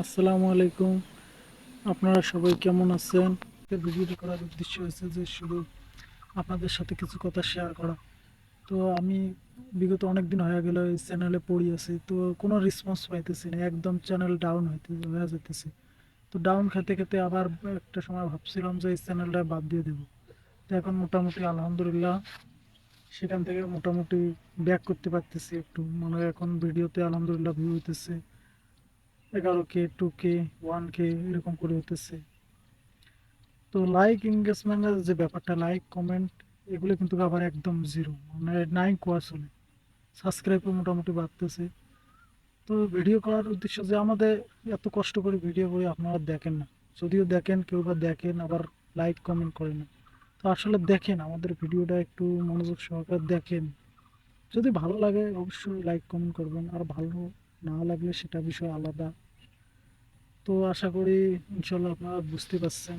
আসসালামু আলাইকুম। আপনারা সবাই কেমন আছেন? ভিডিওটি করার উদ্দেশ্য হচ্ছে যে শুধু আপনাদের সাথে কিছু কথা শেয়ার করা। তো আমি বিগত অনেক দিন হয়ে গেল এই চ্যানেলে পড়ি আছি, তো কোনো রেসপন্স পাইতেছি না, একদম চ্যানেল ডাউন হয়ে যেতেছে। তো ডাউন খেতে খেতে আবার একটা সময় ভাবছিলাম যে এই চ্যানেলটা বাদ দিয়ে দেবো। তো এখন মোটামুটি আলহামদুলিল্লাহ সেখান থেকে মোটামুটি ব্যাক করতে পারতেছি, একটু মানে এখন ভিডিওতে আলহামদুলিল্লাহ ভিউ হইতেছে 11K, 2K, 1K এরকম করে হইতেছে। তো লাইক এঙ্গেজমেন্টের যে ব্যাপারটা, লাইক কমেন্ট এগুলো কিন্তু আবার একদম জিরো, মানে নাই কোয়া চলে। সাবস্ক্রাইবও মোটামুটি বাড়তেছে। তো ভিডিও করার উদ্দেশ্য যে আমাদের এত কষ্ট করে ভিডিও করি, আপনারা দেখেন না। যদিও দেখেন, কেউ বা দেখেন আবার লাইক কমেন্ট করে না। তো আসলে দেখেন আমাদের ভিডিওটা একটু মনোযোগ সহকারে দেখেন। যদি ভালো লাগে অবশ্যই লাইক কমেন্ট করবেন, আর ভালো না লাগলে সেটা বিষয় আলাদা। তো আশা করি ইনশাল্লাহ আপনারা বুঝতে পারছেন।